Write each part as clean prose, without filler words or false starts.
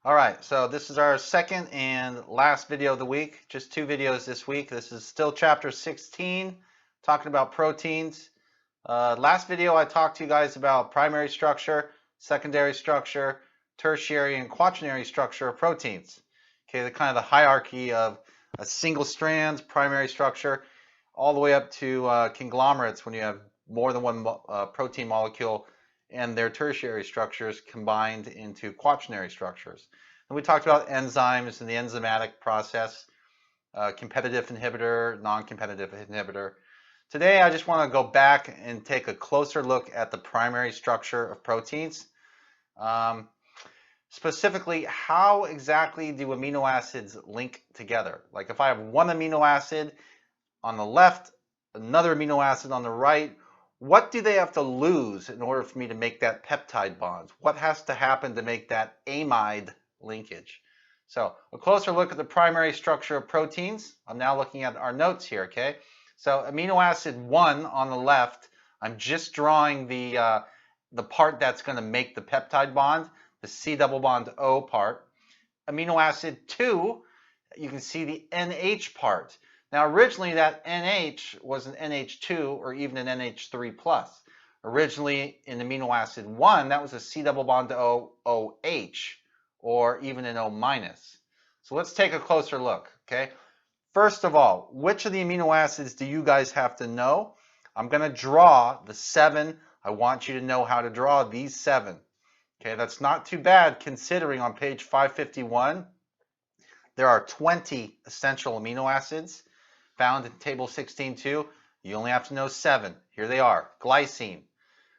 All right, so this is our second and last video of the week. Just two videos this week. This is still chapter 16, talking about proteins. Last video I talked to you guys about primary structure, secondary structure, tertiary and quaternary structure of proteins. Okay, the kind of the hierarchy of a single strand, primary structure, all the way up to conglomerates when you have more than one protein molecule and their tertiary structures combined into quaternary structures. And we talked about enzymes and the enzymatic process, competitive inhibitor, non-competitive inhibitor. Today I just want to go back and take a closer look at the primary structure of proteins. Specifically, how exactly do amino acids link together? Like if I have one amino acid on the left, another amino acid on the right, what do they have to lose in order for me to make that peptide bond? What has to happen to make that amide linkage? So a closer look at the primary structure of proteins. I'm now looking at our notes here, okay? So amino acid 1 on the left, I'm just drawing the part that's going to make the peptide bond, the C double bond O part. Amino acid 2, you can see the NH part. Now, originally that NH was an NH2 or even an NH3 plus. Originally in amino acid 1, that was a C double bond O OH or even an O minus. So let's take a closer look, okay? First of all, which of the amino acids do you guys have to know? I'm going to draw the 7. I want you to know how to draw these 7. Okay, that's not too bad considering on page 551, there are 20 essential amino acids found in table 16.2. You only have to know 7. Here they are. Glycine.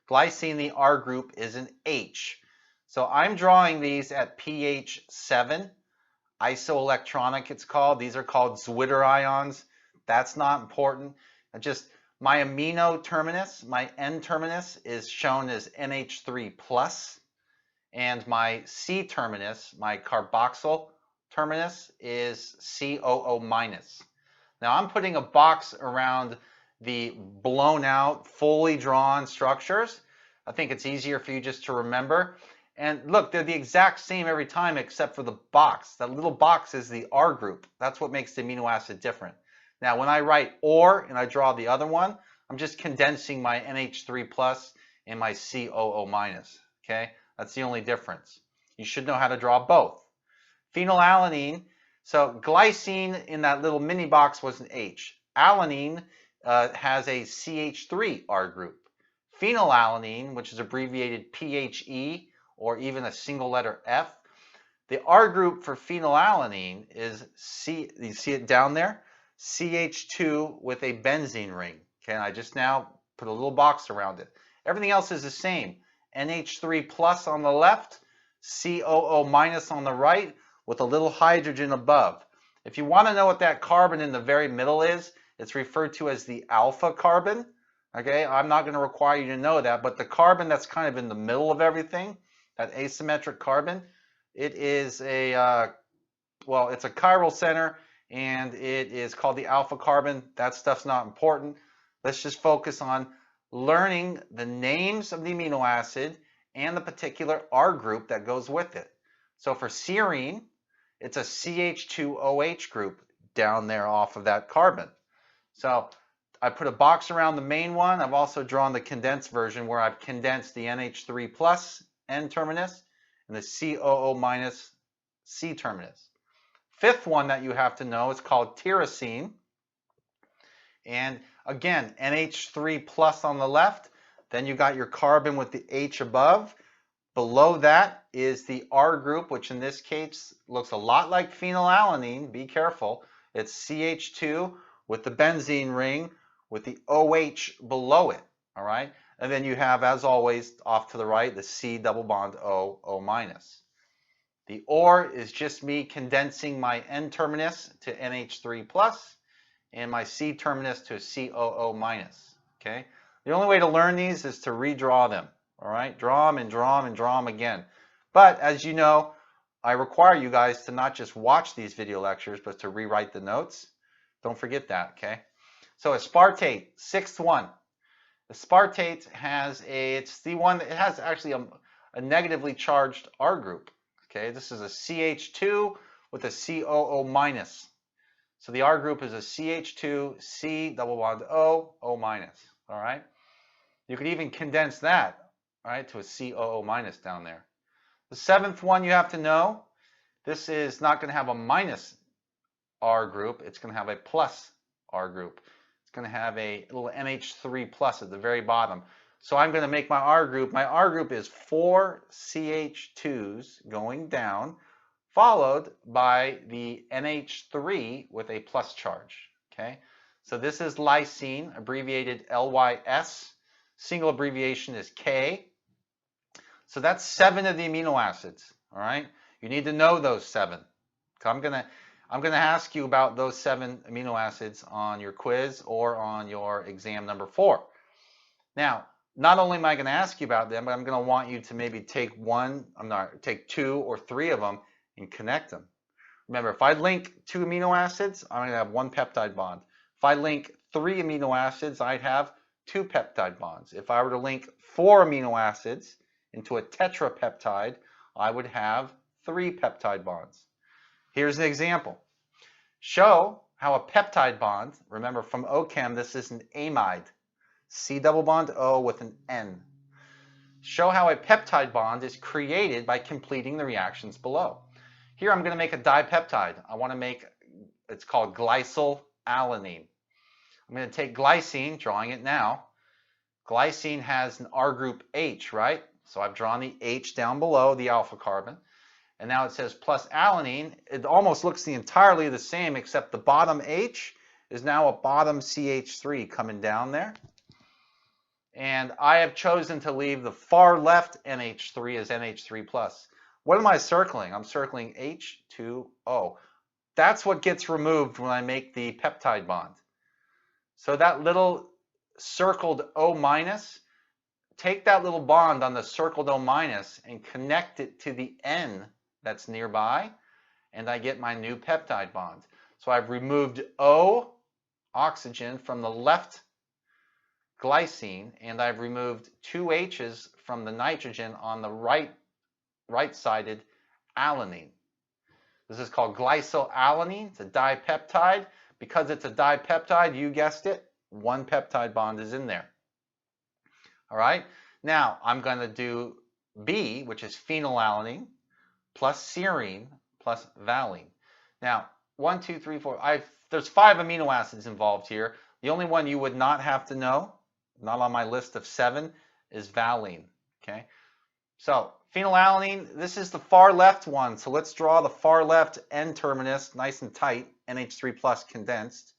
Glycine, the R group, is an H. So I'm drawing these at pH 7. Isoelectronic, it's called. These are called Zwitter ions. That's not important. Just my amino terminus, my N terminus, is shown as NH3 plus. And my C terminus, my carboxyl terminus, is COO minus. Now I'm putting a box around the blown out, fully drawn structures. I think it's easier for you just to remember. And look, they're the exact same every time except for the box. That little box is the R group. That's what makes the amino acid different. Now when I write OR and I draw the other one, I'm just condensing my NH3 plus and my COO minus. Okay, that's the only difference. You should know how to draw both. Phenylalanine. So glycine in that little mini box was an H. Alanine has a CH3 R group. Phenylalanine, which is abbreviated PHE or even a single letter F, the R group for phenylalanine is C. You see it down there? CH2 with a benzene ring. Okay, and I just now put a little box around it. Everything else is the same. NH3 plus on the left, COO minus on the right, with a little hydrogen above. If you want to know what that carbon in the very middle is, it's referred to as the alpha carbon. Okay, I'm not going to require you to know that, but the carbon that's kind of in the middle of everything, that asymmetric carbon, it is a, well, it's a chiral center, and it is called the alpha carbon. That stuff's not important. Let's just focus on learning the names of the amino acid and the particular R group that goes with it. So for serine, it's a CH2OH group down there off of that carbon. So I put a box around the main one. I've also drawn the condensed version where I've condensed the NH3 plus N terminus and the COO minus C terminus. Fifth one that you have to know is called tyrosine. And again, NH3 plus on the left. Then you got your carbon with the H above. Below that is the R group, which in this case looks a lot like phenylalanine. Be careful. It's CH2 with the benzene ring with the OH below it. All right. And then you have, as always, off to the right, the C double bond O, O minus. The OR is just me condensing my N terminus to NH3 plus and my C terminus to a COO minus. Okay. The only way to learn these is to redraw them. All right, draw them and draw them and draw them again. But as you know, I require you guys to not just watch these video lectures, but to rewrite the notes. Don't forget that, okay? So aspartate, sixth one. Aspartate has it's the one that has actually a negatively charged R group. Okay, this is a CH2 with a COO minus. So the R group is a CH2, C double bond O, O minus. All right. You could even condense that, right, to a COO minus down there. The seventh one you have to know, this is not going to have a minus R group. It's going to have a plus R group. It's going to have a little NH3 plus at the very bottom. So I'm going to make my R group. My R group is 4 CH2s going down, followed by the NH3 with a plus charge. Okay, so this is lysine, abbreviated LYS. Single abbreviation is K. So that's 7 of the amino acids. All right, you need to know those 7. I'm gonna ask you about those 7 amino acids on your quiz or on your exam number 4. Now, not only am I going to ask you about them, but I'm going to want you to maybe take 2 or 3 of them and connect them. Remember, if I link 2 amino acids, I'm going to have 1 peptide bond. If I link 3 amino acids, I'd have 2 peptide bonds. If I were to link 4 amino acids into a tetrapeptide, I would have 3 peptide bonds. Here's an example. Show how a peptide bond, remember from OChem, this is an amide, C double bond O with an N. Show how a peptide bond is created by completing the reactions below. Here I'm going to make a dipeptide. I want to make, it's called Glycyl Alanine. I'm going to take glycine, drawing it now. Glycine has an R group H, right? So I've drawn the H down below the alpha carbon. And now it says plus alanine. It almost looks entirely the same, except the bottom H is now a bottom CH3 coming down there. And I have chosen to leave the far left NH3 as NH3+. What am I circling? I'm circling H2O. That's what gets removed when I make the peptide bond. So that little circled O minus, take that little bond on the circled O minus and connect it to the N that's nearby, and I get my new peptide bond. So I've removed O, oxygen, from the left glycine, and I've removed 2 H's from the nitrogen on the right-sided alanine. This is called Glycyl Alanine. It's a dipeptide. Because it's a dipeptide, you guessed it, 1 peptide bond is in there. All right. Now I'm going to do B, which is phenylalanine, plus serine, plus valine. Now, 1, 2, 3, 4. There's 5 amino acids involved here. The only one you would not have to know, not on my list of 7, is valine. Okay. So phenylalanine, this is the far left one. So let's draw the far left N terminus, nice and tight, NH3 plus condensed.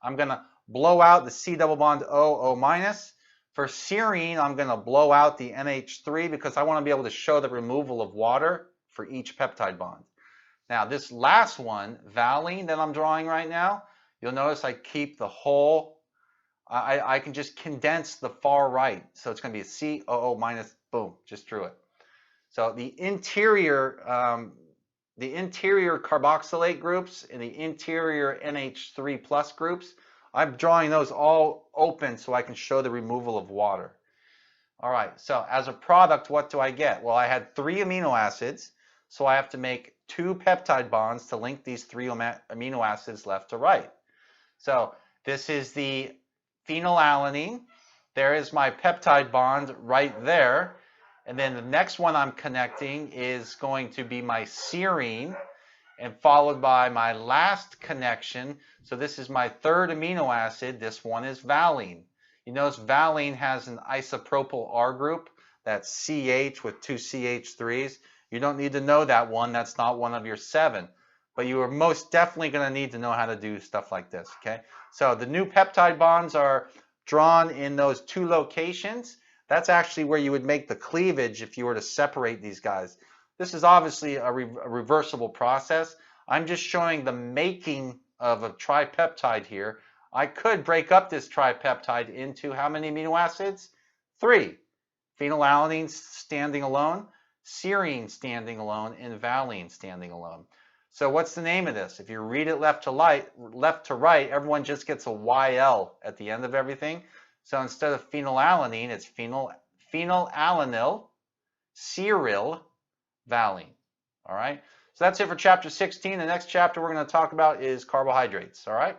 I'm going to blow out the C double bond O, O minus. For serine, I'm going to blow out the NH3 because I want to be able to show the removal of water for each peptide bond. Now this last one, valine, that I'm drawing right now, you'll notice I keep the whole, I can just condense the far right. So it's going to be a COO minus, boom, just drew it. So the interior carboxylate groups and the interior NH3 plus groups, I'm drawing those all open so I can show the removal of water. All right, so as a product, what do I get? Well, I had 3 amino acids, so I have to make 2 peptide bonds to link these 3 amino acids left to right. So this is the phenylalanine. There is my peptide bond right there. And then the next one I'm connecting is going to be my serine, and followed by my last connection. So this is my 3rd amino acid. This one is valine. You notice valine has an isopropyl R group. That's CH with 2 CH3s. You don't need to know that one. That's not one of your 7. But you are most definitely going to need to know how to do stuff like this. Okay. So the new peptide bonds are drawn in those 2 locations. That's actually where you would make the cleavage if you were to separate these guys. This is obviously a reversible process. I'm just showing the making of a tripeptide here. I could break up this tripeptide into how many amino acids? 3. Phenylalanine standing alone, serine standing alone, and valine standing alone. So what's the name of this? If you read it left to right, everyone just gets a YL at the end of everything. So instead of phenylalanine, it's phenylalanyl, seryl, valine. All right. So that's it for chapter 16. The next chapter we're going to talk about is carbohydrates. All right.